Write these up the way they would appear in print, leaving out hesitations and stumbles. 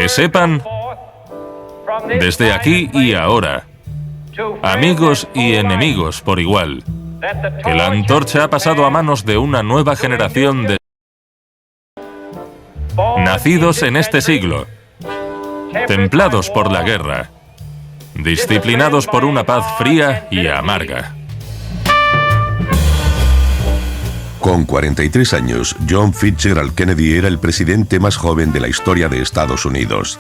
Que sepan, desde aquí y ahora, amigos y enemigos por igual, que la antorcha ha pasado a manos de una nueva generación de nacidos en este siglo, templados por la guerra, disciplinados por una paz fría y amarga. Con 43 años, John Fitzgerald Kennedy era el presidente más joven de la historia de Estados Unidos.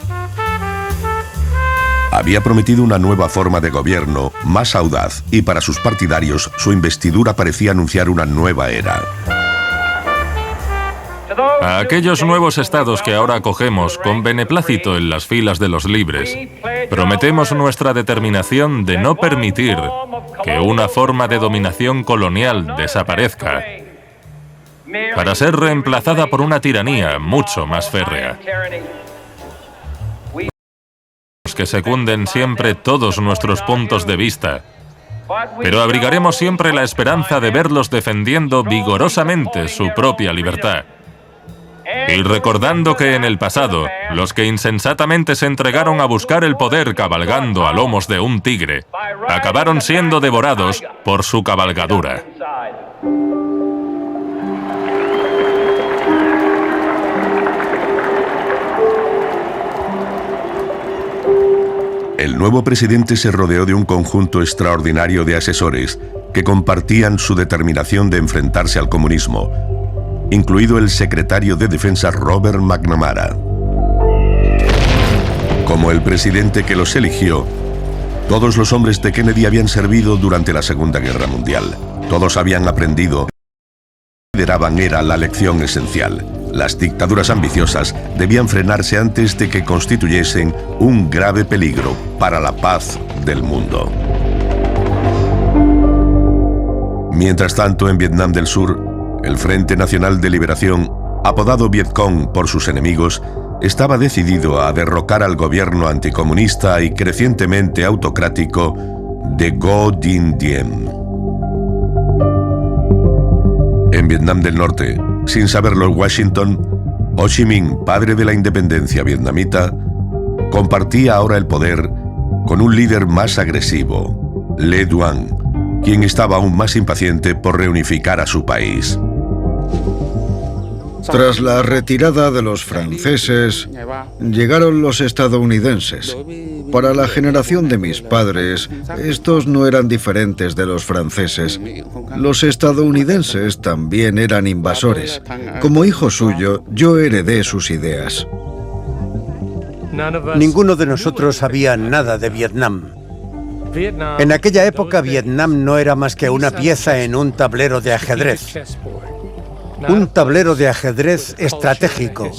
Había prometido una nueva forma de gobierno, más audaz, y para sus partidarios su investidura parecía anunciar una nueva era. A aquellos nuevos estados que ahora acogemos con beneplácito en las filas de los libres, prometemos nuestra determinación de no permitir que una forma de dominación colonial desaparezca, para ser reemplazada por una tiranía mucho más férrea. Que secunden siempre todos nuestros puntos de vista, pero abrigaremos siempre la esperanza de verlos defendiendo vigorosamente su propia libertad. Y recordando que en el pasado, los que insensatamente se entregaron a buscar el poder cabalgando a lomos de un tigre, acabaron siendo devorados por su cabalgadura. El nuevo presidente se rodeó de un conjunto extraordinario de asesores que compartían su determinación de enfrentarse al comunismo, incluido el secretario de Defensa Robert McNamara. Como el presidente que los eligió, todos los hombres de Kennedy habían servido durante la Segunda Guerra Mundial. Todos habían aprendido. Lo que consideraban era la lección esencial. Las dictaduras ambiciosas debían frenarse antes de que constituyesen un grave peligro para la paz del mundo. Mientras tanto, en Vietnam del Sur, el Frente Nacional de Liberación, apodado Vietcong por sus enemigos, estaba decidido a derrocar al gobierno anticomunista y crecientemente autocrático de Ngo Dinh Diem. En Vietnam del Norte, sin saberlo en Washington, Ho Chi Minh, padre de la independencia vietnamita, compartía ahora el poder con un líder más agresivo, Le Duan, quien estaba aún más impaciente por reunificar a su país. Tras la retirada de los franceses, llegaron los estadounidenses. Para la generación de mis padres, estos no eran diferentes de los franceses. Los estadounidenses también eran invasores. Como hijo suyo, yo heredé sus ideas. Ninguno de nosotros sabía nada de Vietnam. En aquella época, Vietnam no era más que una pieza en un tablero de ajedrez. Un tablero de ajedrez estratégico,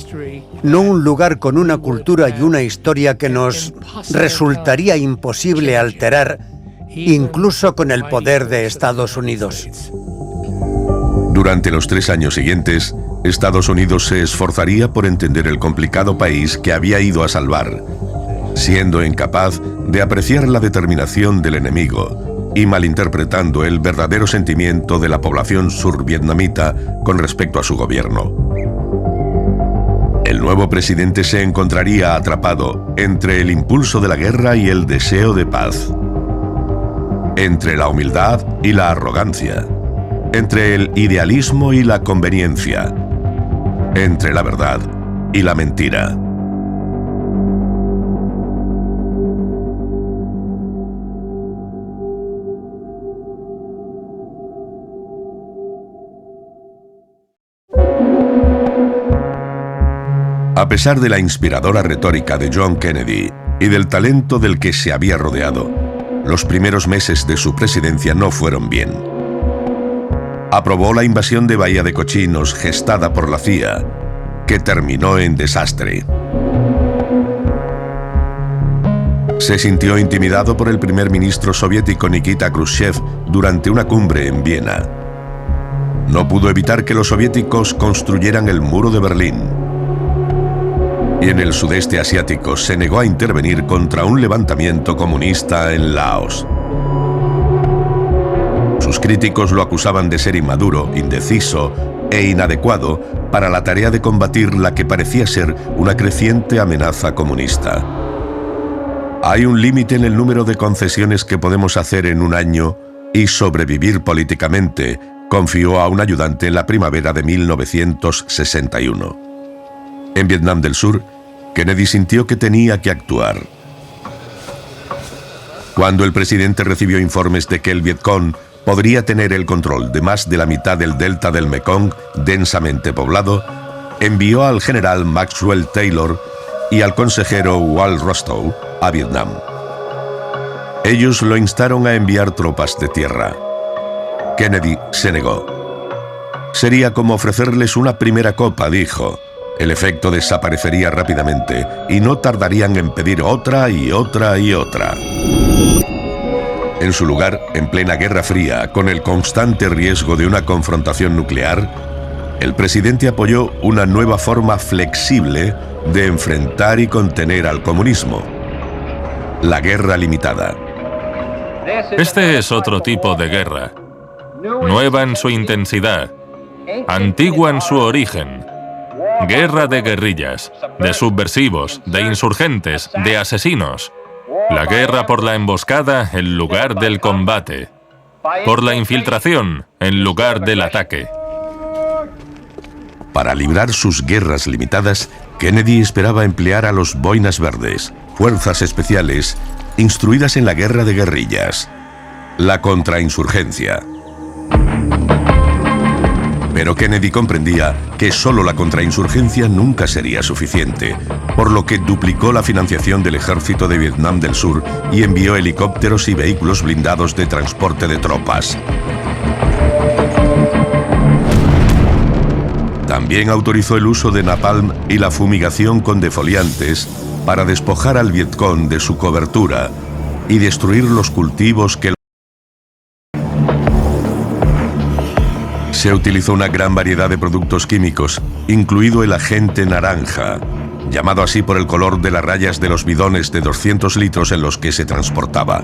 no un lugar con una cultura y una historia que nos resultaría imposible alterar, incluso con el poder de Estados Unidos. Durante los 3 años siguientes, Estados Unidos se esforzaría por entender el complicado país que había ido a salvar, siendo incapaz de apreciar la determinación del enemigo y malinterpretando el verdadero sentimiento de la población survietnamita con respecto a su gobierno. El nuevo presidente se encontraría atrapado entre el impulso de la guerra y el deseo de paz, entre la humildad y la arrogancia, entre el idealismo y la conveniencia, entre la verdad y la mentira. A pesar de la inspiradora retórica de John Kennedy y del talento del que se había rodeado, los primeros meses de su presidencia no fueron bien. Aprobó la invasión de Bahía de Cochinos gestada por la CIA, que terminó en desastre. Se sintió intimidado por el primer ministro soviético Nikita Khrushchev durante una cumbre en Viena. No pudo evitar que los soviéticos construyeran el muro de Berlín. Y en el sudeste asiático se negó a intervenir contra un levantamiento comunista en Laos. Sus críticos lo acusaban de ser inmaduro, indeciso e inadecuado para la tarea de combatir la que parecía ser una creciente amenaza comunista. Hay un límite en el número de concesiones que podemos hacer en un año y sobrevivir políticamente, confió a un ayudante en la primavera de 1961. En Vietnam del Sur, Kennedy sintió que tenía que actuar. Cuando el presidente recibió informes de que el Vietcong podría tener el control de más de la mitad del delta del Mekong, densamente poblado, envió al general Maxwell Taylor y al consejero Walt Rostow a Vietnam. Ellos lo instaron a enviar tropas de tierra. Kennedy se negó. Sería como ofrecerles una primera copa, dijo. El efecto desaparecería rápidamente y no tardarían en pedir otra y otra y otra. En su lugar, en plena Guerra Fría, con el constante riesgo de una confrontación nuclear, el presidente apoyó una nueva forma flexible de enfrentar y contener al comunismo: la guerra limitada. Este es otro tipo de guerra, nueva en su intensidad, antigua en su origen. Guerra de guerrillas, de subversivos, de insurgentes, de asesinos. La guerra por la emboscada en lugar del combate. Por la infiltración en lugar del ataque. Para librar sus guerras limitadas, Kennedy esperaba emplear a los boinas verdes, fuerzas especiales, instruidas en la guerra de guerrillas, la contrainsurgencia. Pero Kennedy comprendía que solo la contrainsurgencia nunca sería suficiente, por lo que duplicó la financiación del ejército de Vietnam del Sur y envió helicópteros y vehículos blindados de transporte de tropas. También autorizó el uso de napalm y la fumigación con defoliantes para despojar al Vietcong de su cobertura y destruir los cultivos que se utilizó una gran variedad de productos químicos, incluido el agente naranja, llamado así por el color de las rayas de los bidones de 200 litros en los que se transportaba.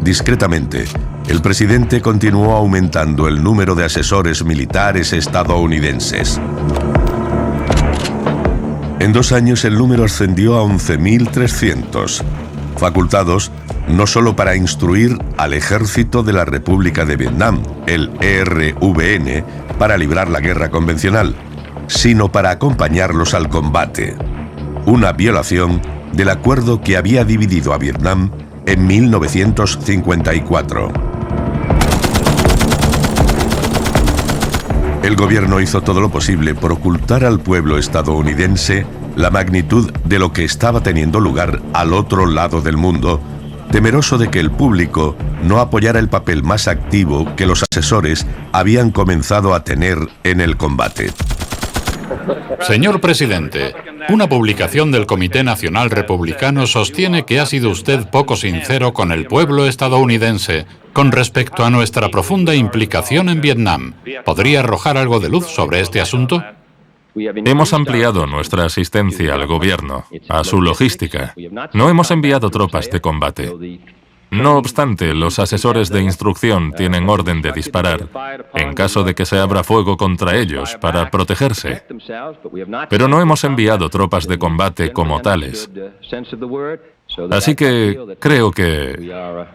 Discretamente, el presidente continuó aumentando el número de asesores militares estadounidenses. En 2 años el número ascendió a 11.300, facultados no solo para instruir al Ejército de la República de Vietnam, el ERVN, para librar la guerra convencional, sino para acompañarlos al combate. Una violación del acuerdo que había dividido a Vietnam en 1954. El gobierno hizo todo lo posible por ocultar al pueblo estadounidense la magnitud de lo que estaba teniendo lugar al otro lado del mundo, temeroso de que el público no apoyara el papel más activo que los asesores habían comenzado a tener en el combate. Señor presidente, una publicación del Comité Nacional Republicano sostiene que ha sido usted poco sincero con el pueblo estadounidense con respecto a nuestra profunda implicación en Vietnam. ¿Podría arrojar algo de luz sobre este asunto? Hemos ampliado nuestra asistencia al gobierno, a su logística. No hemos enviado tropas de combate. No obstante, los asesores de instrucción tienen orden de disparar en caso de que se abra fuego contra ellos para protegerse. Pero no hemos enviado tropas de combate como tales. Así que creo que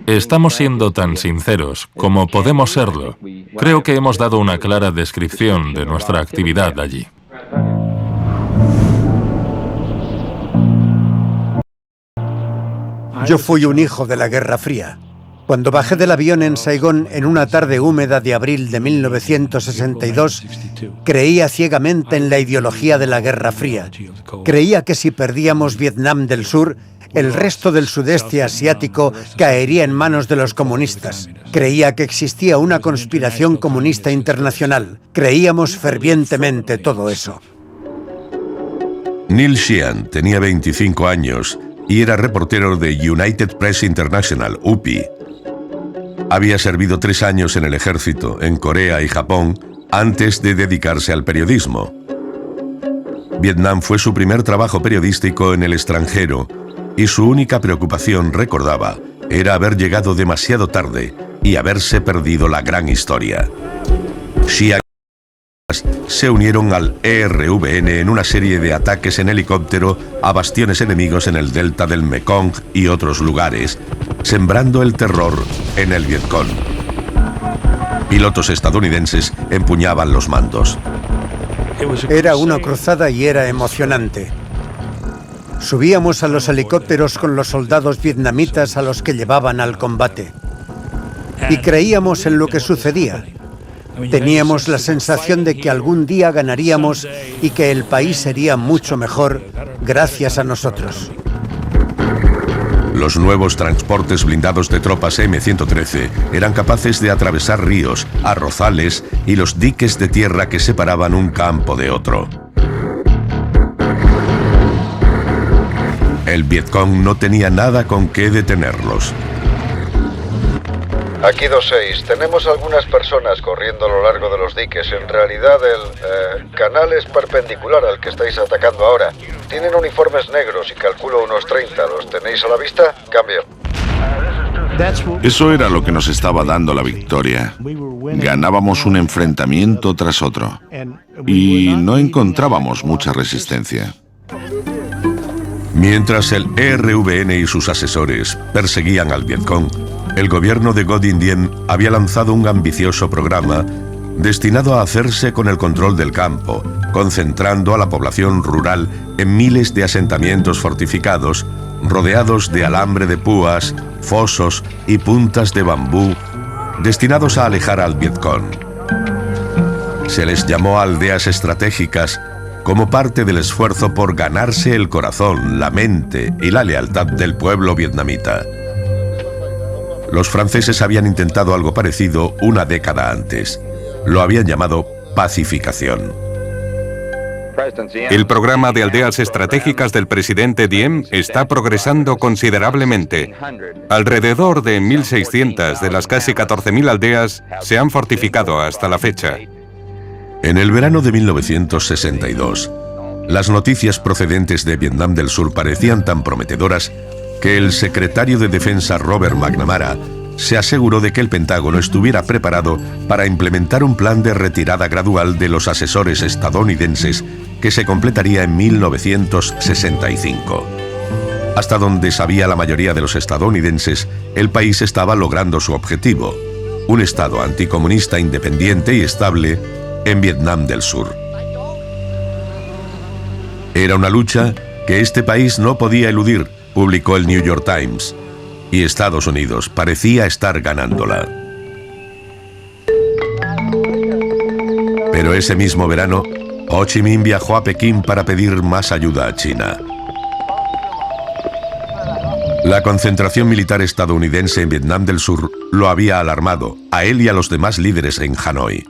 estamos siendo tan sinceros como podemos serlo. Creo que hemos dado una clara descripción de nuestra actividad allí. Yo fui un hijo de la Guerra Fría. Cuando bajé del avión en Saigón en una tarde húmeda de abril de 1962, creía ciegamente en la ideología de la Guerra Fría. Creía que si perdíamos Vietnam del Sur, el resto del sudeste asiático caería en manos de los comunistas. Creía que existía una conspiración comunista internacional. Creíamos fervientemente todo eso. Neil Sheehan tenía 25 años y era reportero de United Press International, UPI. Había servido 3 años en el ejército, en Corea y Japón, antes de dedicarse al periodismo. Vietnam fue su primer trabajo periodístico en el extranjero y su única preocupación, recordaba, era haber llegado demasiado tarde y haberse perdido la gran historia. Sheehan se unieron al ERVN en una serie de ataques en helicóptero a bastiones enemigos en el delta del Mekong y otros lugares, sembrando el terror en el Vietcong. Pilotos estadounidenses empuñaban los mandos. Era una cruzada y era emocionante. Subíamos a los helicópteros con los soldados vietnamitas a los que llevaban al combate. Y creíamos en lo que sucedía. Teníamos la sensación de que algún día ganaríamos y que el país sería mucho mejor gracias a nosotros. Los nuevos transportes blindados de tropas M-113 eran capaces de atravesar ríos, arrozales y los diques de tierra que separaban un campo de otro. El Vietcong no tenía nada con qué detenerlos. Aquí 2-6, tenemos algunas personas corriendo a lo largo de los diques. En realidad el canal es perpendicular al que estáis atacando ahora. Tienen uniformes negros y calculo unos 30. ¿Los tenéis a la vista? Cambio. Eso era lo que nos estaba dando la victoria. Ganábamos un enfrentamiento tras otro. Y no encontrábamos mucha resistencia. Mientras el ERVN y sus asesores perseguían al Vietcong, el gobierno de Ngo Dinh Diem había lanzado un ambicioso programa destinado a hacerse con el control del campo, concentrando a la población rural en miles de asentamientos fortificados, rodeados de alambre de púas, fosos y puntas de bambú, destinados a alejar al Vietcong. Se les llamó aldeas estratégicas como parte del esfuerzo por ganarse el corazón, la mente y la lealtad del pueblo vietnamita. Los franceses habían intentado algo parecido una década antes. Lo habían llamado pacificación. El programa de aldeas estratégicas del presidente Diem está progresando considerablemente. Alrededor de 1.600 de las casi 14.000 aldeas se han fortificado hasta la fecha. En el verano de 1962, las noticias procedentes de Vietnam del Sur parecían tan prometedoras que el secretario de Defensa Robert McNamara se aseguró de que el Pentágono estuviera preparado para implementar un plan de retirada gradual de los asesores estadounidenses que se completaría en 1965. Hasta donde sabía la mayoría de los estadounidenses, el país estaba logrando su objetivo, un estado anticomunista independiente y estable en Vietnam del Sur. Era una lucha que este país no podía eludir, publicó el New York Times, y Estados Unidos parecía estar ganándola. Pero ese mismo verano, Ho Chi Minh viajó a Pekín para pedir más ayuda a China. La concentración militar estadounidense en Vietnam del Sur lo había alarmado, a él y a los demás líderes en Hanoi.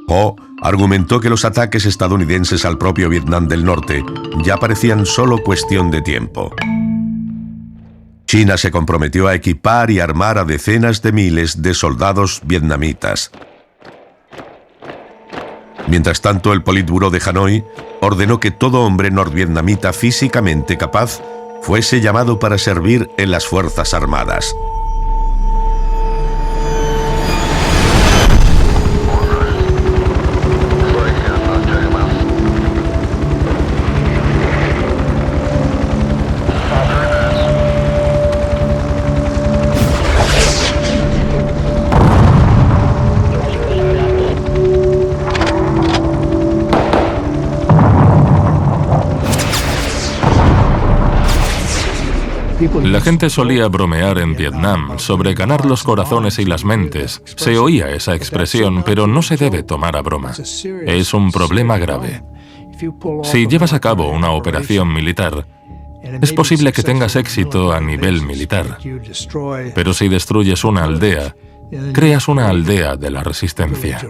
Ho argumentó que los ataques estadounidenses al propio Vietnam del Norte ya parecían solo cuestión de tiempo. China se comprometió a equipar y armar a decenas de miles de soldados vietnamitas. Mientras tanto, el Politburó de Hanoi ordenó que todo hombre norvietnamita físicamente capaz fuese llamado para servir en las Fuerzas Armadas. La gente solía bromear en Vietnam sobre ganar los corazones y las mentes. Se oía esa expresión, pero no se debe tomar a broma. Es un problema grave. Si llevas a cabo una operación militar, es posible que tengas éxito a nivel militar. Pero si destruyes una aldea, creas una aldea de la resistencia.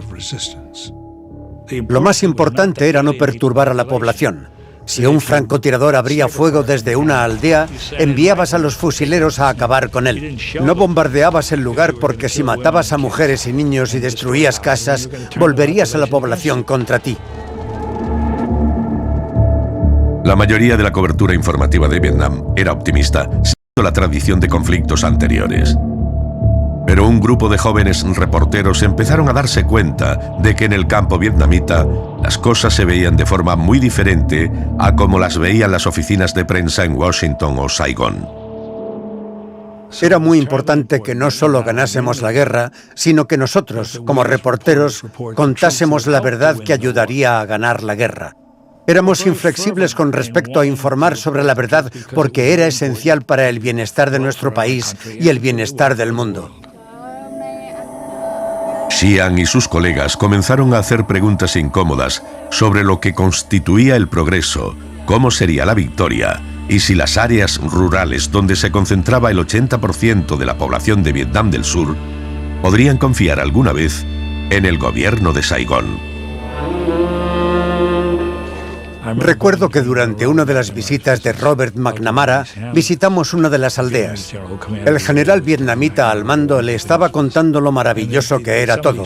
Lo más importante era no perturbar a la población. Si un francotirador abría fuego desde una aldea, enviabas a los fusileros a acabar con él. No bombardeabas el lugar porque si matabas a mujeres y niños y destruías casas, volverías a la población contra ti. La mayoría de la cobertura informativa de Vietnam era optimista, siguiendo la tradición de conflictos anteriores. Pero un grupo de jóvenes reporteros empezaron a darse cuenta de que en el campo vietnamita las cosas se veían de forma muy diferente a como las veían las oficinas de prensa en Washington o Saigón. Era muy importante que no solo ganásemos la guerra, sino que nosotros, como reporteros, contásemos la verdad que ayudaría a ganar la guerra. Éramos inflexibles con respecto a informar sobre la verdad porque era esencial para el bienestar de nuestro país y el bienestar del mundo. Xian y sus colegas comenzaron a hacer preguntas incómodas sobre lo que constituía el progreso, cómo sería la victoria y si las áreas rurales donde se concentraba el 80% de la población de Vietnam del Sur podrían confiar alguna vez en el gobierno de Saigón. Recuerdo que durante una de las visitas de Robert McNamara visitamos una de las aldeas. El general vietnamita al mando le estaba contando lo maravilloso que era todo,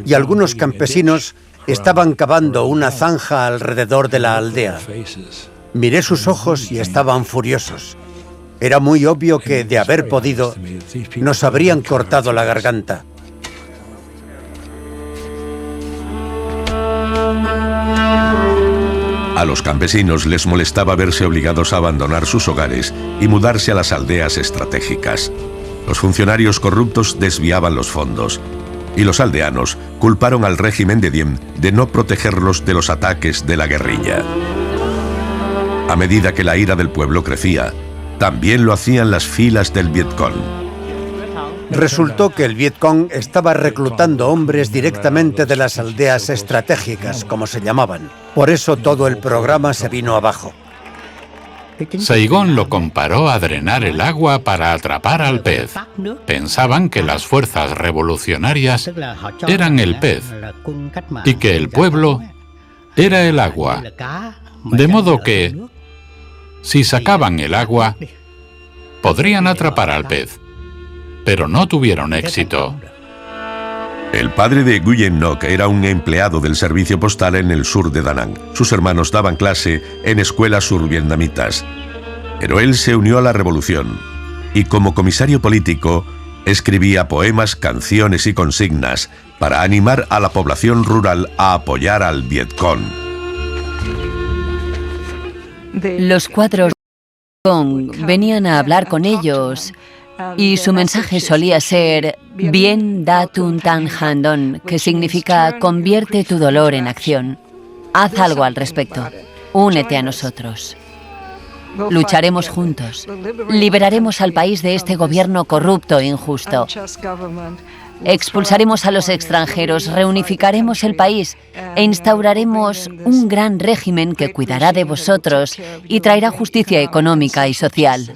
y algunos campesinos estaban cavando una zanja alrededor de la aldea. Miré sus ojos y estaban furiosos. Era muy obvio que, de haber podido, nos habrían cortado la garganta. A los campesinos les molestaba verse obligados a abandonar sus hogares y mudarse a las aldeas estratégicas. Los funcionarios corruptos desviaban los fondos y los aldeanos culparon al régimen de Diem de no protegerlos de los ataques de la guerrilla. A medida que la ira del pueblo crecía, también lo hacían las filas del Vietcong. Resultó que el Vietcong estaba reclutando hombres directamente de las aldeas estratégicas, como se llamaban. Por eso todo el programa se vino abajo. Saigón lo comparó a drenar el agua para atrapar al pez. Pensaban que las fuerzas revolucionarias eran el pez y que el pueblo era el agua. De modo que, si sacaban el agua, podrían atrapar al pez. Pero no tuvieron éxito. El padre de Nguyen Ngoc era un empleado del servicio postal en el sur de Da Nang. Sus hermanos daban clase en escuelas survietnamitas. Pero él se unió a la revolución y como comisario político escribía poemas, canciones y consignas para animar a la población rural a apoyar al Vietcong. Los cuadros de Vietcong venían a hablar con ellos y su mensaje solía ser Bien Da Tun Tan Han Don, que significa convierte tu dolor en acción. Haz algo al respecto. Únete a nosotros. Lucharemos juntos. Liberaremos al país de este gobierno corrupto e injusto. Expulsaremos a los extranjeros, reunificaremos el país e instauraremos un gran régimen que cuidará de vosotros y traerá justicia económica y social.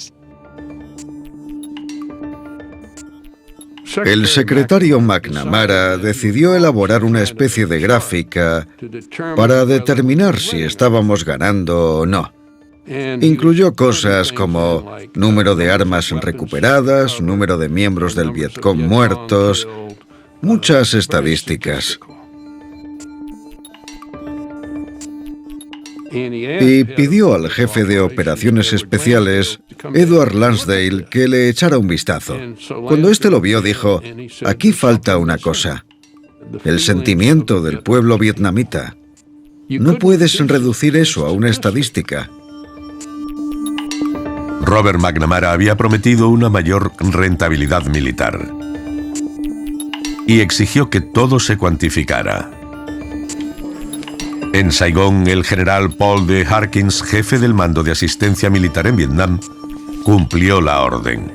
El secretario McNamara decidió elaborar una especie de gráfica para determinar si estábamos ganando o no. Incluyó cosas como número de armas recuperadas, número de miembros del Vietcong muertos, muchas estadísticas. Y pidió al jefe de operaciones especiales, Edward Lansdale, que le echara un vistazo. Cuando éste lo vio, dijo, aquí falta una cosa, el sentimiento del pueblo vietnamita. No puedes reducir eso a una estadística. Robert McNamara había prometido una mayor rentabilidad militar y exigió que todo se cuantificara. En Saigón, el general Paul D. Harkins, jefe del mando de asistencia militar en Vietnam, cumplió la orden.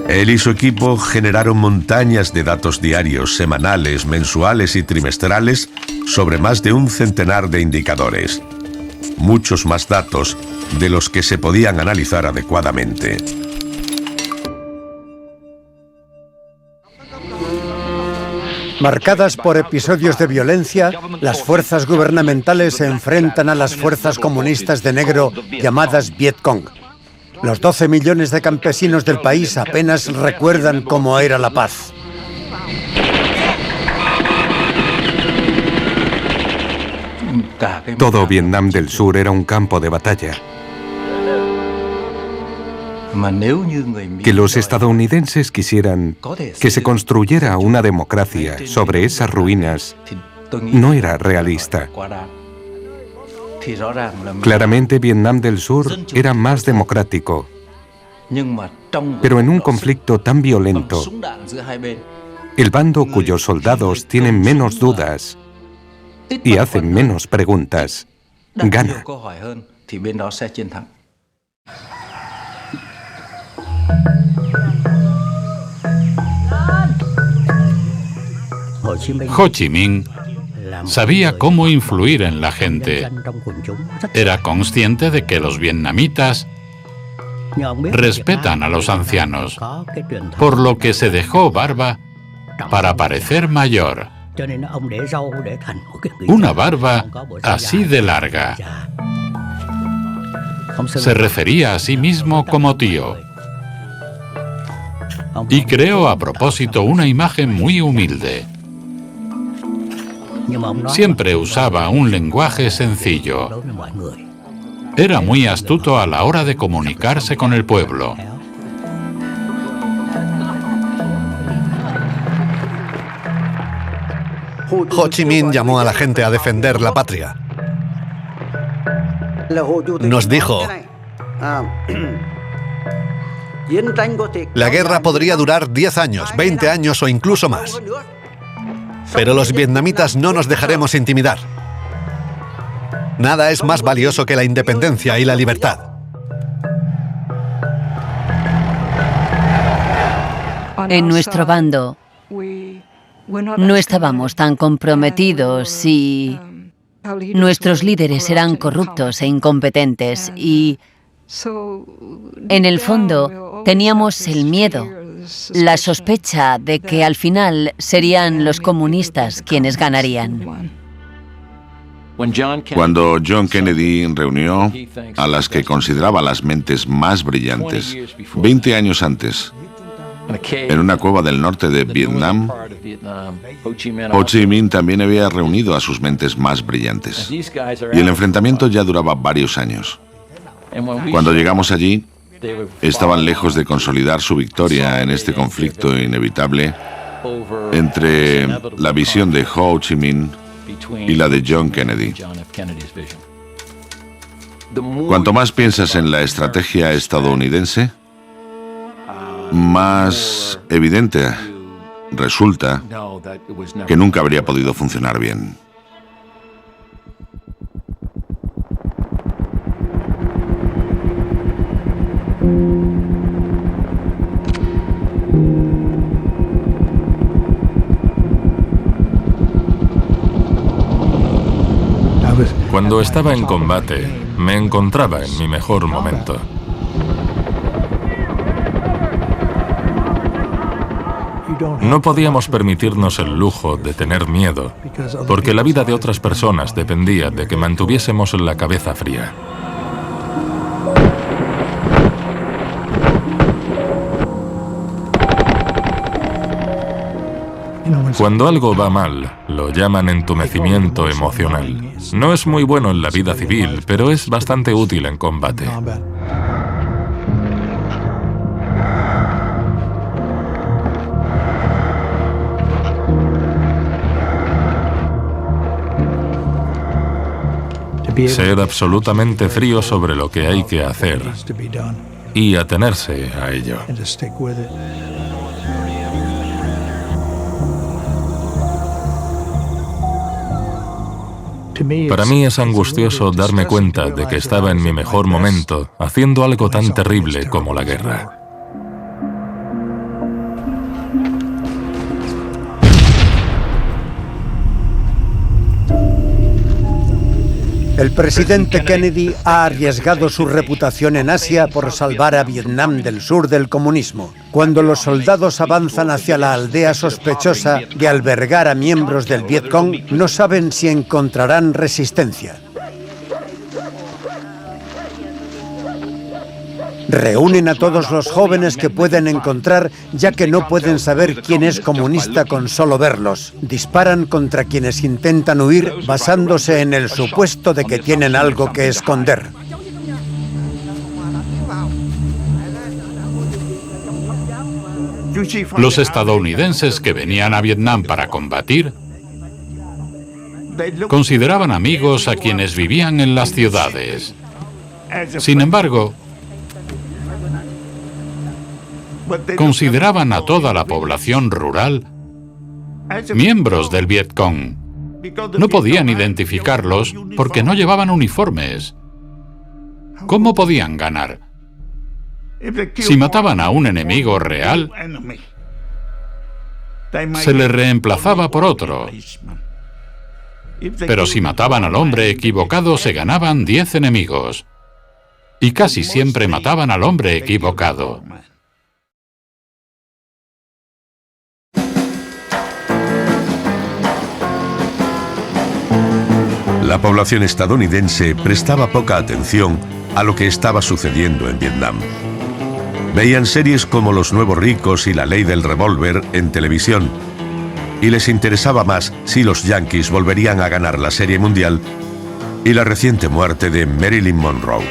Él y su equipo generaron montañas de datos diarios, semanales, mensuales y trimestrales sobre más de un centenar de indicadores. Muchos más datos de los que se podían analizar adecuadamente. Marcadas por episodios de violencia, las fuerzas gubernamentales se enfrentan a las fuerzas comunistas de negro llamadas Vietcong. Los 12 millones de campesinos del país apenas recuerdan cómo era la paz. Todo Vietnam del Sur era un campo de batalla. Que los estadounidenses quisieran que se construyera una democracia sobre esas ruinas no era realista. Claramente Vietnam del Sur era más democrático, pero en un conflicto tan violento, el bando cuyos soldados tienen menos dudas y hacen menos preguntas gana. Ho Chi Minh sabía cómo influir en la gente. Era consciente de que los vietnamitas respetan a los ancianos, por lo que se dejó barba para parecer mayor. Una barba así de larga. Se refería a sí mismo como tío. Y creó a propósito una imagen muy humilde. Siempre usaba un lenguaje sencillo. Era muy astuto a la hora de comunicarse con el pueblo. Ho Chi Minh llamó a la gente a defender la patria. Nos dijo: la guerra podría durar 10 años, 20 años o incluso más. Pero los vietnamitas no nos dejaremos intimidar. Nada es más valioso que la independencia y la libertad. En nuestro bando no estábamos tan comprometidos y nuestros líderes eran corruptos e incompetentes y, en el fondo, teníamos el miedo, la sospecha de que al final serían los comunistas quienes ganarían. Cuando John Kennedy reunió a las que consideraba las mentes más brillantes, 20 años antes, en una cueva del norte de Vietnam, Ho Chi Minh también había reunido a sus mentes más brillantes. Y el enfrentamiento ya duraba varios años. Cuando llegamos allí, estaban lejos de consolidar su victoria en este conflicto inevitable entre la visión de Ho Chi Minh y la de John Kennedy. Cuanto más piensas en la estrategia estadounidense, más evidente resulta que nunca habría podido funcionar bien. Cuando estaba en combate, me encontraba en mi mejor momento. No podíamos permitirnos el lujo de tener miedo, porque la vida de otras personas dependía de que mantuviésemos la cabeza fría. Cuando algo va mal, lo llaman entumecimiento emocional. No es muy bueno en la vida civil, pero es bastante útil en combate. Ser absolutamente frío sobre lo que hay que hacer y atenerse a ello. Para mí es angustioso darme cuenta de que estaba en mi mejor momento haciendo algo tan terrible como la guerra. El presidente Kennedy ha arriesgado su reputación en Asia por salvar a Vietnam del Sur del comunismo. Cuando los soldados avanzan hacia la aldea sospechosa de albergar a miembros del Vietcong, no saben si encontrarán resistencia. Reúnen a todos los jóvenes que pueden encontrar, ya que no pueden saber quién es comunista con solo verlos. Disparan contra quienes intentan huir basándose en el supuesto de que tienen algo que esconder. Los estadounidenses que venían a Vietnam para combatir consideraban amigos a quienes vivían en las ciudades. Sin embargo, consideraban a toda la población rural miembros del Vietcong. No podían identificarlos porque no llevaban uniformes. ¿Cómo podían ganar? Si mataban a un enemigo real, se le reemplazaba por otro. Pero si mataban al hombre equivocado, se ganaban 10 enemigos. Y casi siempre mataban al hombre equivocado. La población estadounidense prestaba poca atención a lo que estaba sucediendo en Vietnam. Veían series como Los Nuevos Ricos y La Ley del Revólver en televisión, y les interesaba más si los Yankees volverían a ganar la Serie Mundial y la reciente muerte de Marilyn Monroe.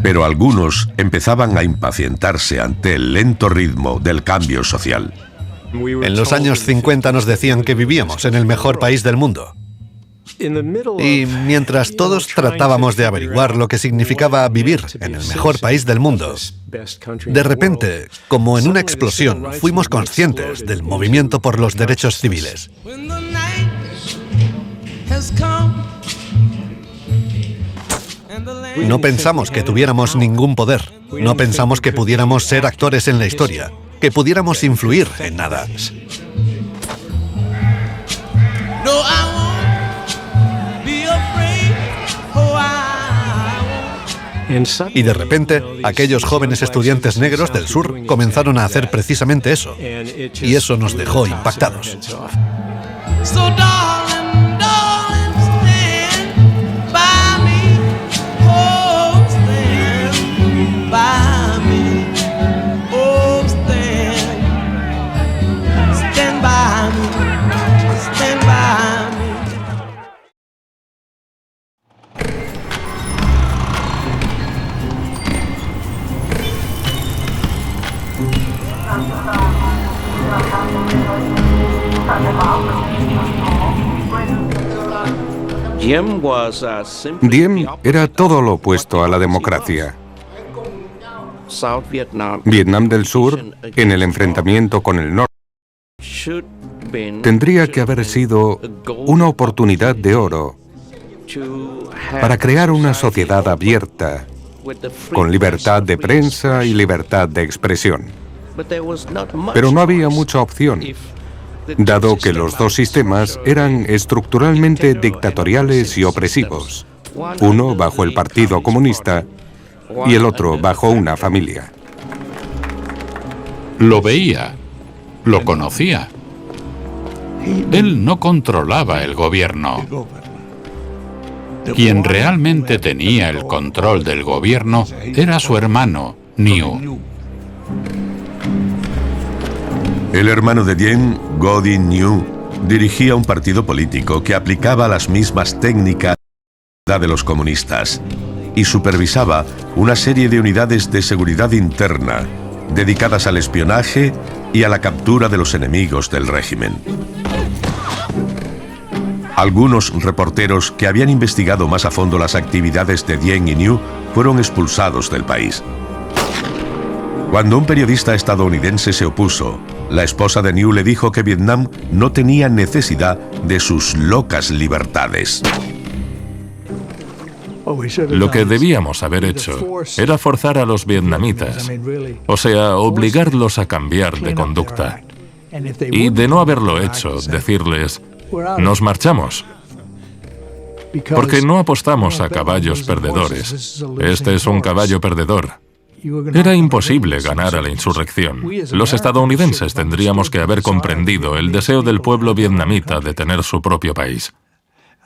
Pero algunos empezaban a impacientarse ante el lento ritmo del cambio social. En los años 50 nos decían que vivíamos en el mejor país del mundo. Y mientras todos tratábamos de averiguar lo que significaba vivir en el mejor país del mundo, de repente, como en una explosión, fuimos conscientes del movimiento por los derechos civiles. No pensamos que tuviéramos ningún poder. No pensamos que pudiéramos ser actores en la historia, que pudiéramos influir en nada. Y de repente, aquellos jóvenes estudiantes negros del sur comenzaron a hacer precisamente eso. Y eso nos dejó impactados. Diem era todo lo opuesto a la democracia. Vietnam del Sur, en el enfrentamiento con el norte, tendría que haber sido una oportunidad de oro para crear una sociedad abierta, con libertad de prensa y libertad de expresión. Pero no había mucha opción, dado que los dos sistemas eran estructuralmente dictatoriales y opresivos, uno bajo el Partido Comunista y el otro bajo una familia. Lo veía, lo conocía. Él no controlaba el gobierno. Quien realmente tenía el control del gobierno era su hermano, Nhieu. El hermano de Diem, Ngo Dinh Nhieu, dirigía un partido político que aplicaba las mismas técnicas de los comunistas y supervisaba una serie de unidades de seguridad interna dedicadas al espionaje y a la captura de los enemigos del régimen. Algunos reporteros que habían investigado más a fondo las actividades de Diem y Nhieu fueron expulsados del país. Cuando un periodista estadounidense se opuso, la esposa de Nhieu le dijo que Vietnam no tenía necesidad de sus locas libertades. Lo que debíamos haber hecho era forzar a los vietnamitas, o sea, obligarlos a cambiar de conducta. Y de no haberlo hecho, decirles, nos marchamos. Porque no apostamos a caballos perdedores. Este es un caballo perdedor. Era imposible ganar a la insurrección. Los estadounidenses tendríamos que haber comprendido el deseo del pueblo vietnamita de tener su propio país.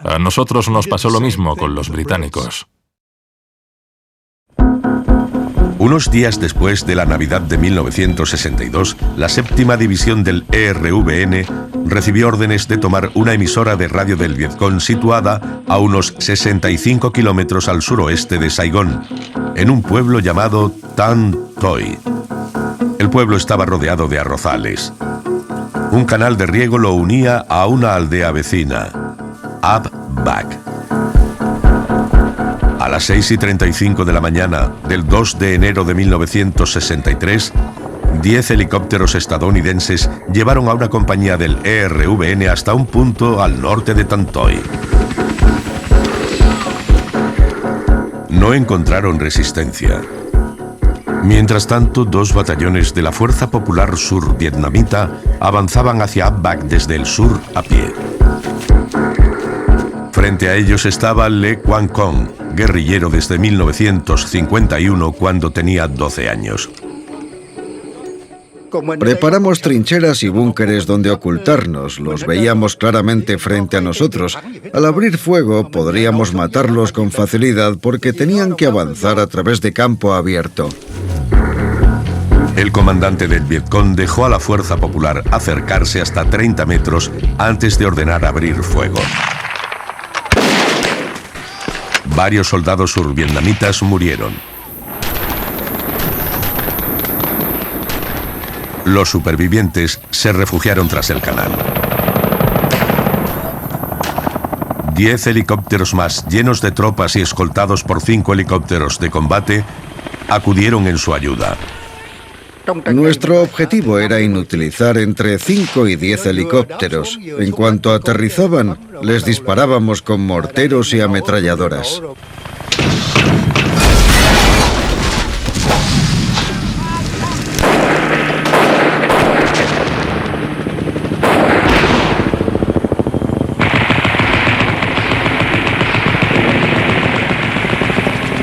A nosotros nos pasó lo mismo con los británicos. Unos días después de la Navidad de 1962, la séptima división del ERVN recibió órdenes de tomar una emisora de radio del Vietcong situada a unos 65 kilómetros al suroeste de Saigón, en un pueblo llamado Tan Toi. El pueblo estaba rodeado de arrozales. Un canal de riego lo unía a una aldea vecina, Ap Bac. A las 6:35 de la mañana del 2 de enero de 1963, 10 helicópteros estadounidenses llevaron a una compañía del ERVN hasta un punto al norte de Tan Toi. No encontraron resistencia. Mientras tanto, 2 batallones de la Fuerza Popular Sur Vietnamita avanzaban hacia Ap Bac desde el sur a pie. Frente a ellos estaba Le Quang Con, guerrillero desde 1951 cuando tenía 12 años. Preparamos trincheras y búnkeres donde ocultarnos. Los veíamos claramente frente a nosotros. Al abrir fuego podríamos matarlos con facilidad porque tenían que avanzar a través de campo abierto. El comandante del Vietcong dejó a la Fuerza Popular acercarse hasta 30 metros antes de ordenar abrir fuego. Varios soldados survietnamitas murieron. Los supervivientes se refugiaron tras el canal. 10 helicópteros más, llenos de tropas y escoltados por 5 helicópteros de combate, acudieron en su ayuda. Nuestro objetivo era inutilizar entre 5 y 10 helicópteros. En cuanto aterrizaban, les disparábamos con morteros y ametralladoras.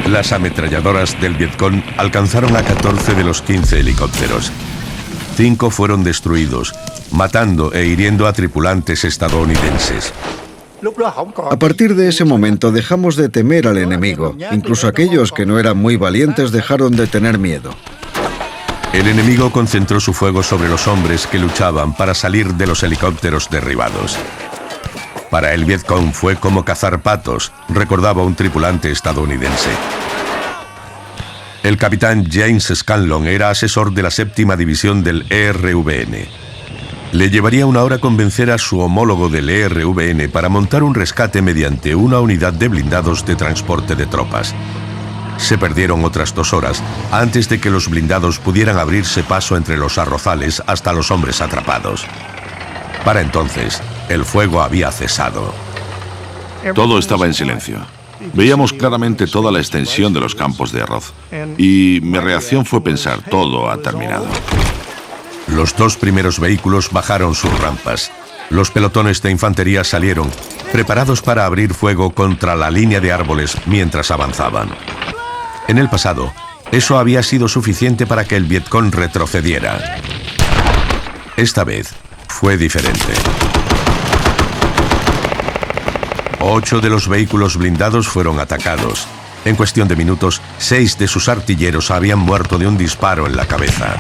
Las ametralladoras del Vietcong alcanzaron a 14 de los 15 helicópteros. 5 fueron destruidos, matando e hiriendo a tripulantes estadounidenses. A partir de ese momento dejamos de temer al enemigo. Incluso aquellos que no eran muy valientes dejaron de tener miedo. El enemigo concentró su fuego sobre los hombres que luchaban para salir de los helicópteros derribados. Para el Vietcong fue como cazar patos, recordaba un tripulante estadounidense. El capitán James Scanlon era asesor de la 7ª División del ERVN. Le llevaría una hora convencer a su homólogo del ERVN para montar un rescate mediante una unidad de blindados de transporte de tropas. Se perdieron otras 2 horas antes de que los blindados pudieran abrirse paso entre los arrozales hasta los hombres atrapados. Para entonces, el fuego había cesado. Todo estaba en silencio. Veíamos claramente toda la extensión de los campos de arroz. Y mi reacción fue pensar, todo ha terminado. Los 2 primeros vehículos bajaron sus rampas. Los pelotones de infantería salieron, preparados para abrir fuego contra la línea de árboles mientras avanzaban. En el pasado, eso había sido suficiente para que el Vietcong retrocediera. Esta vez fue diferente. 8 de los vehículos blindados fueron atacados. En cuestión de minutos, 6 de sus artilleros habían muerto de un disparo en la cabeza.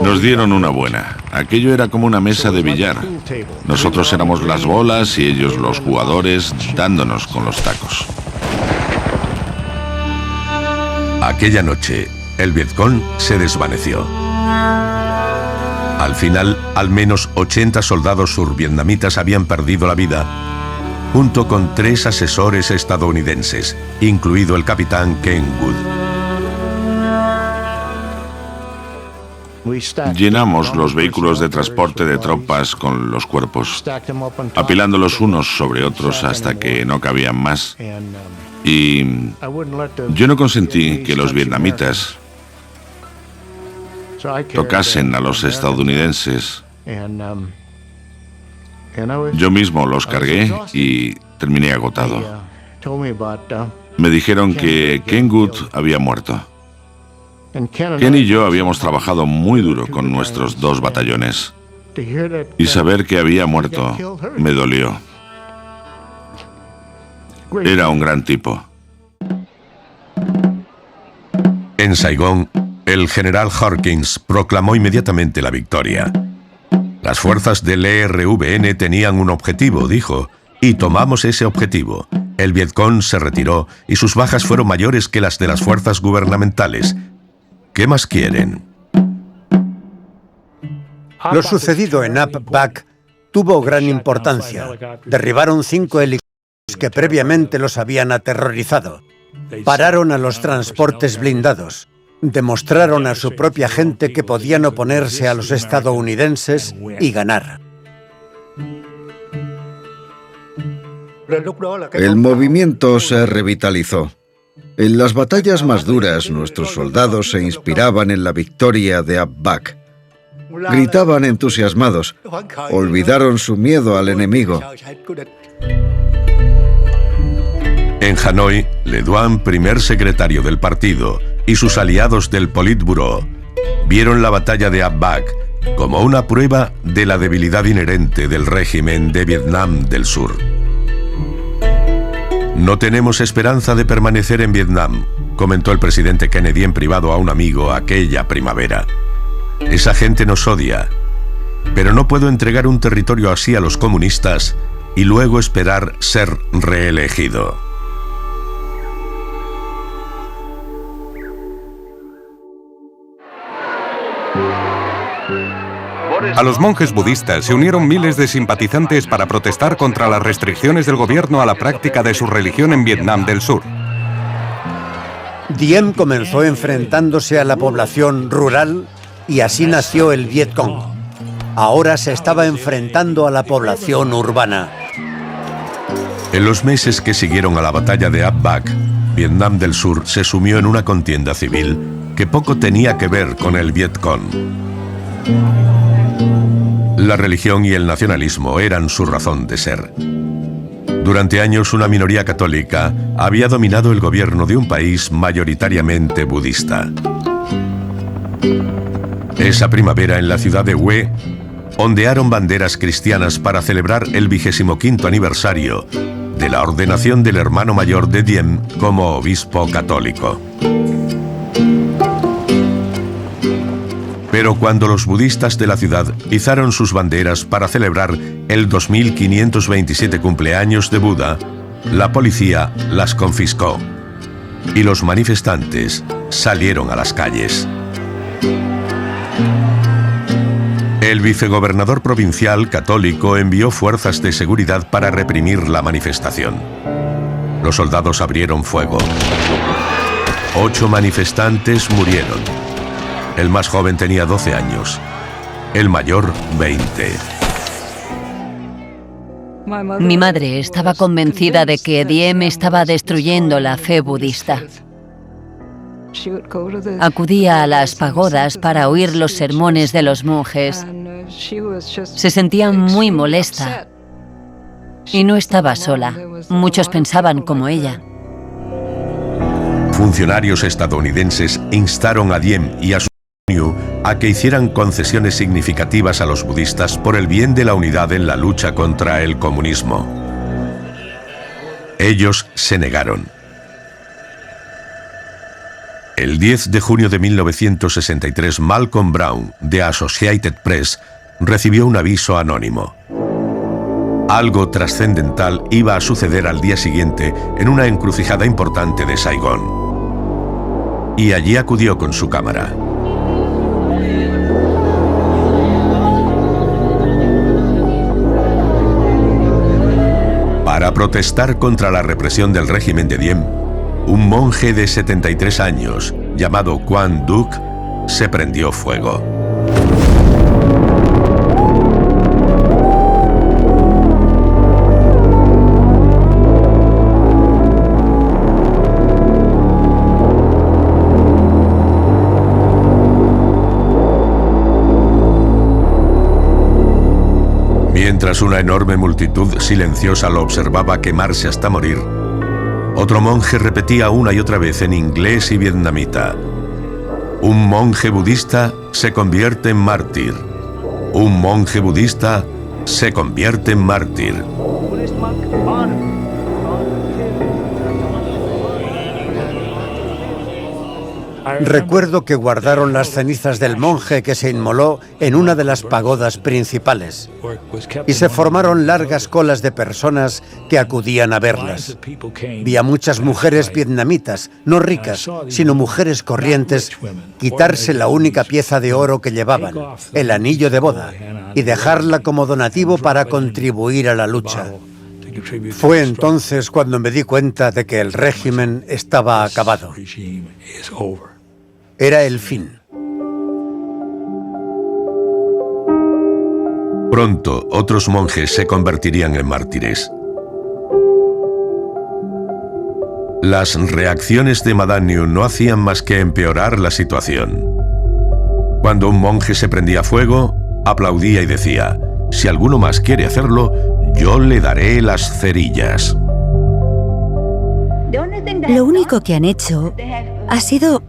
Nos dieron una buena. Aquello era como una mesa de billar. Nosotros éramos las bolas y ellos los jugadores, dándonos con los tacos. Aquella noche, el Vietcong se desvaneció. Al final, al menos 80 soldados survietnamitas habían perdido la vida, junto con 3 asesores estadounidenses, incluido el capitán Ken Wood. Llenamos los vehículos de transporte de tropas con los cuerpos, apilándolos unos sobre otros hasta que no cabían más. Y yo no consentí que los vietnamitas tocasen a los estadounidenses. Yo mismo los cargué y terminé agotado. Me dijeron que Ken Wood había muerto. Ken y yo habíamos trabajado muy duro con nuestros 2 batallones. Y saber que había muerto me dolió. Era un gran tipo. En Saigón, el general Hawkins proclamó inmediatamente la victoria. Las fuerzas del ERVN tenían un objetivo, dijo, y tomamos ese objetivo. El Vietcong se retiró y sus bajas fueron mayores que las de las fuerzas gubernamentales. ¿Qué más quieren? Lo sucedido en Ap Bac tuvo gran importancia. Derribaron 5 helicópteros que previamente los habían aterrorizado. Pararon a los transportes blindados. Demostraron a su propia gente que podían oponerse a los estadounidenses y ganar. El movimiento se revitalizó. En las batallas más duras, nuestros soldados se inspiraban en la victoria de Ap Bac. Gritaban entusiasmados. Olvidaron su miedo al enemigo. En Hanoi, Le Duan, primer secretario del partido, y sus aliados del Politburó vieron la batalla de Ap Bac como una prueba de la debilidad inherente del régimen de Vietnam del Sur. No tenemos esperanza de permanecer en Vietnam, comentó el presidente Kennedy en privado a un amigo aquella primavera. Esa gente nos odia, pero no puedo entregar un territorio así a los comunistas y luego esperar ser reelegido. A los monjes budistas se unieron miles de simpatizantes para protestar contra las restricciones del gobierno a la práctica de su religión en Vietnam del Sur. Diem comenzó enfrentándose a la población rural y así nació el Vietcong. Ahora se estaba enfrentando a la población urbana. En los meses que siguieron a la batalla de Ap Bac, Vietnam del Sur se sumió en una contienda civil que poco tenía que ver con el Vietcong. La religión y el nacionalismo eran su razón de ser. Durante años, una minoría católica había dominado el gobierno de un país mayoritariamente budista. Esa primavera, en la ciudad de Hue, ondearon banderas cristianas para celebrar el 25º aniversario de la ordenación del hermano mayor de Diem como obispo católico. Pero cuando los budistas de la ciudad izaron sus banderas para celebrar el 2527 cumpleaños de Buda, la policía las confiscó y los manifestantes salieron a las calles. El vicegobernador provincial católico envió fuerzas de seguridad para reprimir la manifestación. Los soldados abrieron fuego. 8 manifestantes murieron. El más joven tenía 12 años, el mayor 20. Mi madre estaba convencida de que Diem estaba destruyendo la fe budista. Acudía a las pagodas para oír los sermones de los monjes. Se sentía muy molesta y no estaba sola. Muchos pensaban como ella. Funcionarios estadounidenses instaron a Diem y a su a que hicieran concesiones significativas a los budistas por el bien de la unidad en la lucha contra el comunismo. Ellos se negaron. El 10 de junio de 1963, Malcolm Brown, de Associated Press, recibió un aviso anónimo. Algo trascendental iba a suceder al día siguiente en una encrucijada importante de Saigón. Y allí acudió con su cámara. Para protestar contra la represión del régimen de Diem, un monje de 73 años, llamado Quang Duc, se prendió fuego. Mientras una enorme multitud silenciosa lo observaba quemarse hasta morir, otro monje repetía una y otra vez en inglés y vietnamita: un monje budista se convierte en mártir. Un monje budista se convierte en mártir. Recuerdo que guardaron las cenizas del monje que se inmoló en una de las pagodas principales y se formaron largas colas de personas que acudían a verlas. Vi a muchas mujeres vietnamitas, no ricas, sino mujeres corrientes, quitarse la única pieza de oro que llevaban, el anillo de boda, y dejarla como donativo para contribuir a la lucha. Fue entonces cuando me di cuenta de que el régimen estaba acabado. Era el fin. Pronto, otros monjes se convertirían en mártires. Las reacciones de Madame New no hacían más que empeorar la situación. Cuando un monje se prendía fuego, aplaudía y decía: «Si alguno más quiere hacerlo, yo le daré las cerillas». Lo único que han hecho ha sido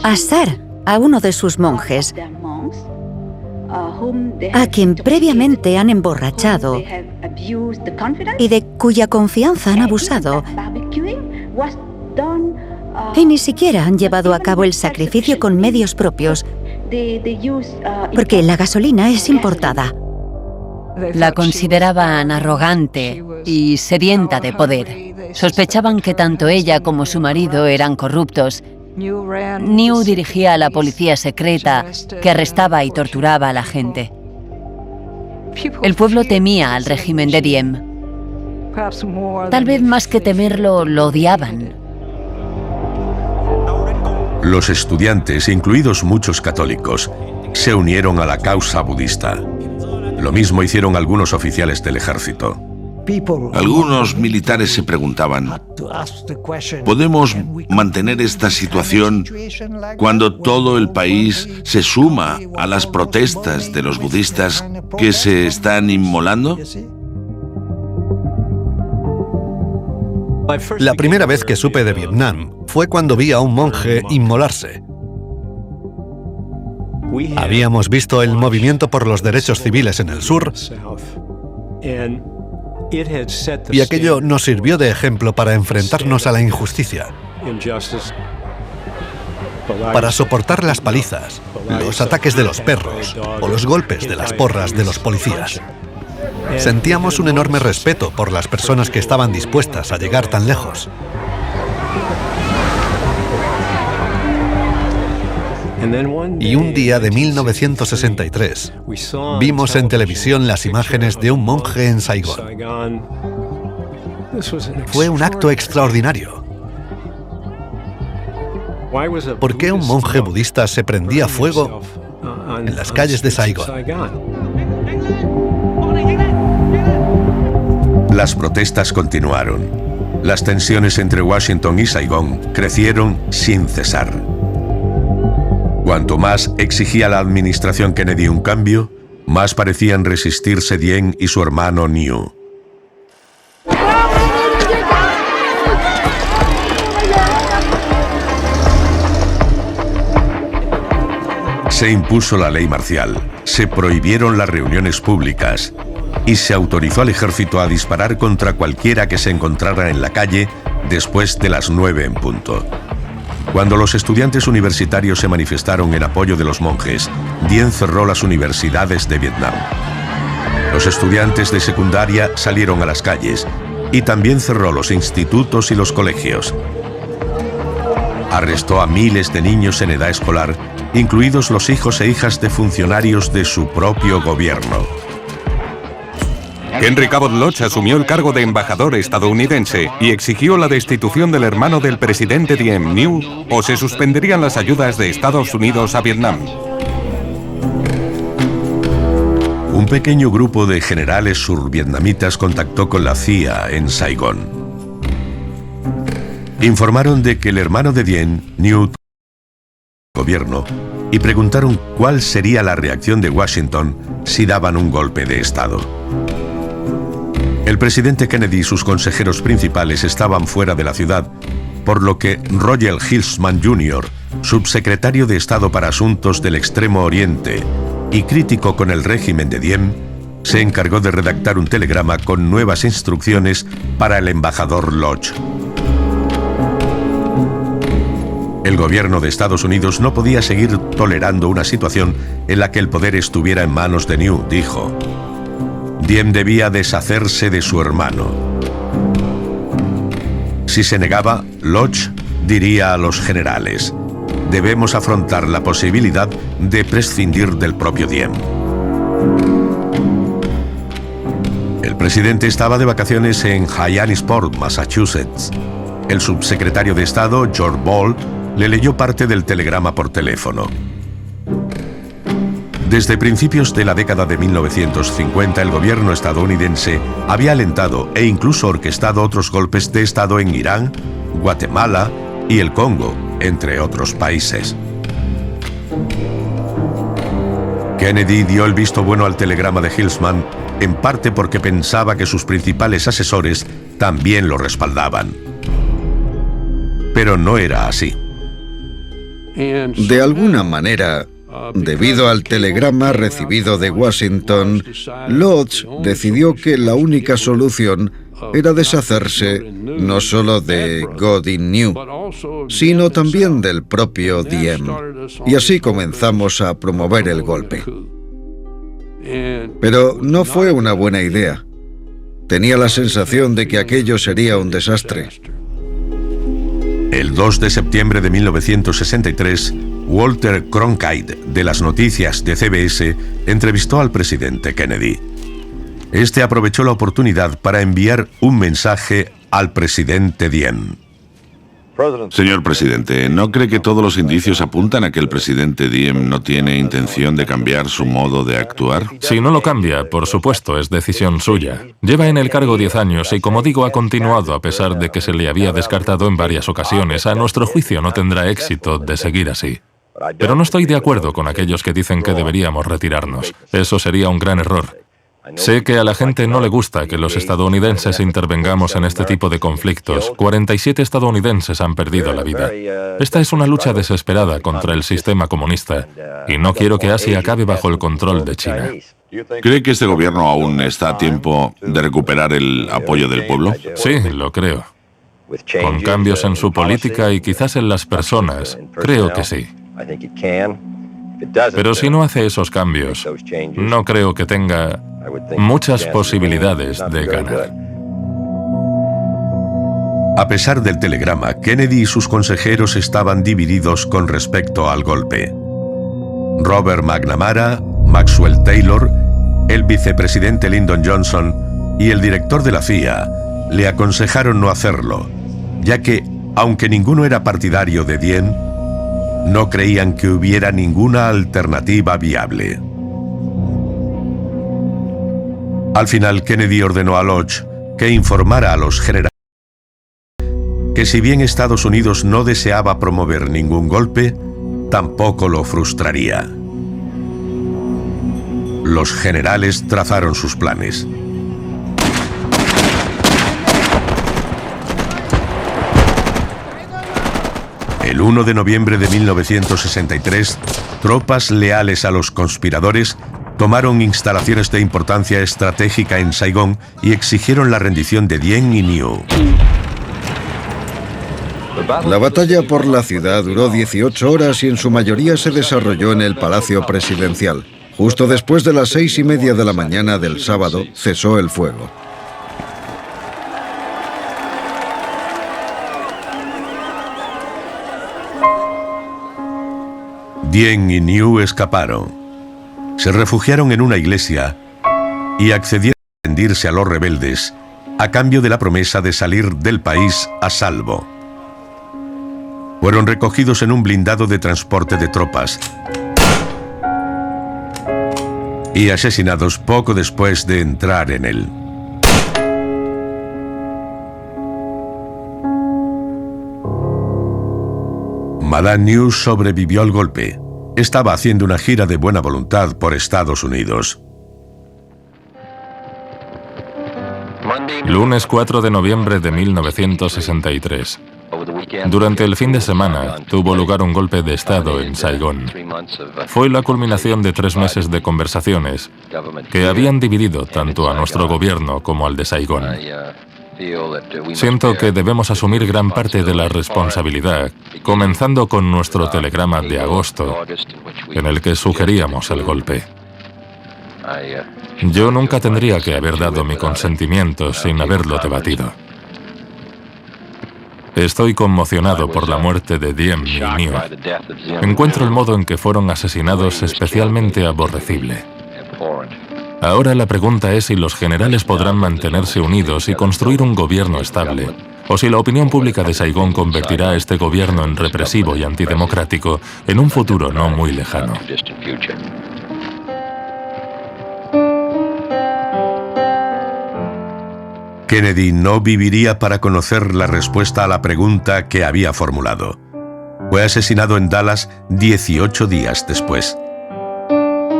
asar a uno de sus monjes, a quien previamente han emborrachado y de cuya confianza han abusado, y ni siquiera han llevado a cabo el sacrificio con medios propios, porque la gasolina es importada. La consideraban arrogante y sedienta de poder. Sospechaban que tanto ella como su marido eran corruptos. New dirigía a la policía secreta que arrestaba y torturaba a la gente. El pueblo temía al régimen de Diem. Tal vez más que temerlo, lo odiaban. Los estudiantes, incluidos muchos católicos, se unieron a la causa budista. Lo mismo hicieron algunos oficiales del ejército. Algunos militares se preguntaban: ¿podemos mantener esta situación cuando todo el país se suma a las protestas de los budistas que se están inmolando? La primera vez que supe de Vietnam fue cuando vi a un monje inmolarse. Habíamos visto el movimiento por los derechos civiles en el sur y aquello nos sirvió de ejemplo para enfrentarnos a la injusticia, para soportar las palizas, los ataques de los perros o los golpes de las porras de los policías. Sentíamos un enorme respeto por las personas que estaban dispuestas a llegar tan lejos. Y un día de 1963, vimos en televisión las imágenes de un monje en Saigón. Fue un acto extraordinario. ¿Por qué un monje budista se prendía fuego en las calles de Saigón? Las protestas continuaron. Las tensiones entre Washington y Saigón crecieron sin cesar. Cuanto más exigía la administración Kennedy un cambio, más parecían resistirse Diem y su hermano New. Se impuso la ley marcial, se prohibieron las reuniones públicas y se autorizó al ejército a disparar contra cualquiera que se encontrara en la calle después de las 9 en punto. Cuando los estudiantes universitarios se manifestaron en apoyo de los monjes, Diem cerró las universidades de Vietnam. Los estudiantes de secundaria salieron a las calles y también cerró los institutos y los colegios. Arrestó a miles de niños en edad escolar, incluidos los hijos e hijas de funcionarios de su propio gobierno. Henry Cabot Lodge asumió el cargo de embajador estadounidense y exigió la destitución del hermano del presidente Diem, New, o se suspenderían las ayudas de Estados Unidos a Vietnam. Un pequeño grupo de generales survietnamitas contactó con la CIA en Saigón. Informaron de que el hermano de Diem, New, gobierno, y preguntaron cuál sería la reacción de Washington si daban un golpe de Estado. El presidente Kennedy y sus consejeros principales estaban fuera de la ciudad, por lo que Roger Hilsman Jr., subsecretario de Estado para Asuntos del Extremo Oriente y crítico con el régimen de Diem, se encargó de redactar un telegrama con nuevas instrucciones para el embajador Lodge. El gobierno de Estados Unidos no podía seguir tolerando una situación en la que el poder estuviera en manos de New, dijo. Diem debía deshacerse de su hermano. Si se negaba, Lodge diría a los generales: debemos afrontar la posibilidad de prescindir del propio Diem. El presidente estaba de vacaciones en Hyannisport, Massachusetts. El subsecretario de Estado, George Ball, le leyó parte del telegrama por teléfono. Desde principios de la década de 1950, el gobierno estadounidense había alentado e incluso orquestado otros golpes de Estado en Irán, Guatemala y el Congo, entre otros países. Kennedy dio el visto bueno al telegrama de Hilsman, en parte porque pensaba que sus principales asesores también lo respaldaban. Pero no era así. De alguna manera, debido al telegrama recibido de Washington, Lodge decidió que la única solución era deshacerse no solo de Gooding New, sino también del propio Diem. Y así comenzamos a promover el golpe. Pero no fue una buena idea. Tenía la sensación de que aquello sería un desastre. El 2 de septiembre de 1963, Walter Cronkite, de las noticias de CBS, entrevistó al presidente Kennedy. Este aprovechó la oportunidad para enviar un mensaje al presidente Diem. Señor presidente, ¿no cree que todos los indicios apuntan a que el presidente Diem no tiene intención de cambiar su modo de actuar? Si no lo cambia, por supuesto, es decisión suya. Lleva en el cargo 10 años y, como digo, ha continuado a pesar de que se le había descartado en varias ocasiones. A nuestro juicio no tendrá éxito de seguir así. Pero no estoy de acuerdo con aquellos que dicen que deberíamos retirarnos. Eso sería un gran error. Sé que a la gente no le gusta que los estadounidenses intervengamos en este tipo de conflictos. 47 estadounidenses han perdido la vida. Esta es una lucha desesperada contra el sistema comunista y no quiero que Asia acabe bajo el control de China. ¿Cree que este gobierno aún está a tiempo de recuperar el apoyo del pueblo? Sí, lo creo. Con cambios en su política y quizás en las personas, creo que sí. Pero si no hace esos cambios, no creo que tenga muchas posibilidades de ganar. A pesar del telegrama, Kennedy y sus consejeros estaban divididos con respecto al golpe. Robert McNamara, Maxwell Taylor, el vicepresidente Lyndon Johnson y el director de la CIA le aconsejaron no hacerlo, ya que, aunque ninguno era partidario de Diem, no creían que hubiera ninguna alternativa viable. Al final, Kennedy ordenó a Lodge que informara a los generales que si bien Estados Unidos no deseaba promover ningún golpe, tampoco lo frustraría. Los generales trazaron sus planes. El 1 de noviembre de 1963, tropas leales a los conspiradores tomaron instalaciones de importancia estratégica en Saigón y exigieron la rendición de Diem y New. La batalla por la ciudad duró 18 horas y en su mayoría se desarrolló en el Palacio Presidencial. Justo después de las 6:30 de la mañana del sábado, cesó el fuego. Diem y New escaparon. Se refugiaron en una iglesia y accedieron a rendirse a los rebeldes a cambio de la promesa de salir del país a salvo. Fueron recogidos en un blindado de transporte de tropas y asesinados poco después de entrar en él. Madame New sobrevivió al golpe. Estaba haciendo una gira de buena voluntad por Estados Unidos. Lunes 4 de noviembre de 1963. Durante el fin de semana tuvo lugar un golpe de Estado en Saigón. Fue la culminación de 3 meses de conversaciones que habían dividido tanto a nuestro gobierno como al de Saigón. Siento que debemos asumir gran parte de la responsabilidad, comenzando con nuestro telegrama de agosto, en el que sugeríamos el golpe. Yo nunca tendría que haber dado mi consentimiento sin haberlo debatido. Estoy conmocionado por la muerte de Diem y Nhiu. Encuentro el modo en que fueron asesinados especialmente aborrecible. Ahora la pregunta es si los generales podrán mantenerse unidos y construir un gobierno estable, o si la opinión pública de Saigón convertirá a este gobierno en represivo y antidemocrático en un futuro no muy lejano. Kennedy no viviría para conocer la respuesta a la pregunta que había formulado. Fue asesinado en Dallas 18 días después.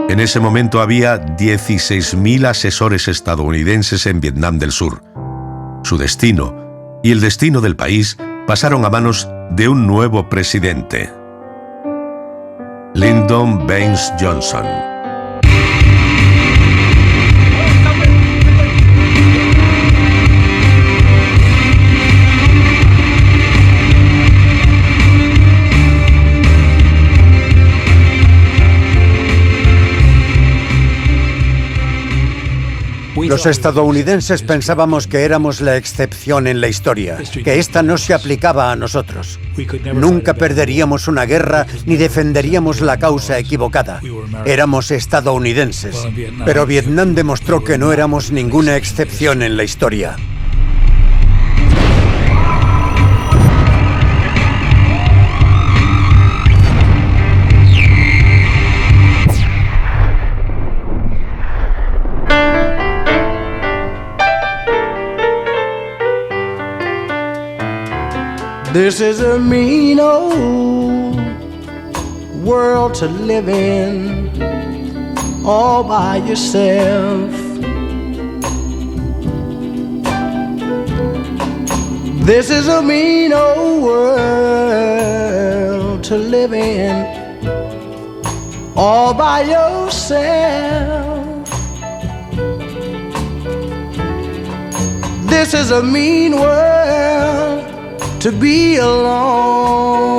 En ese momento había 16.000 asesores estadounidenses en Vietnam del Sur. Su destino y el destino del país pasaron a manos de un nuevo presidente, Lyndon Baines Johnson. Los estadounidenses pensábamos que éramos la excepción en la historia, que esta no se aplicaba a nosotros. Nunca perderíamos una guerra ni defenderíamos la causa equivocada. Éramos estadounidenses, pero Vietnam demostró que no éramos ninguna excepción en la historia. This is a mean old world to live in, all by yourself. This is a mean old world to live in, all by yourself. This is a mean world to be alone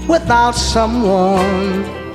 without someone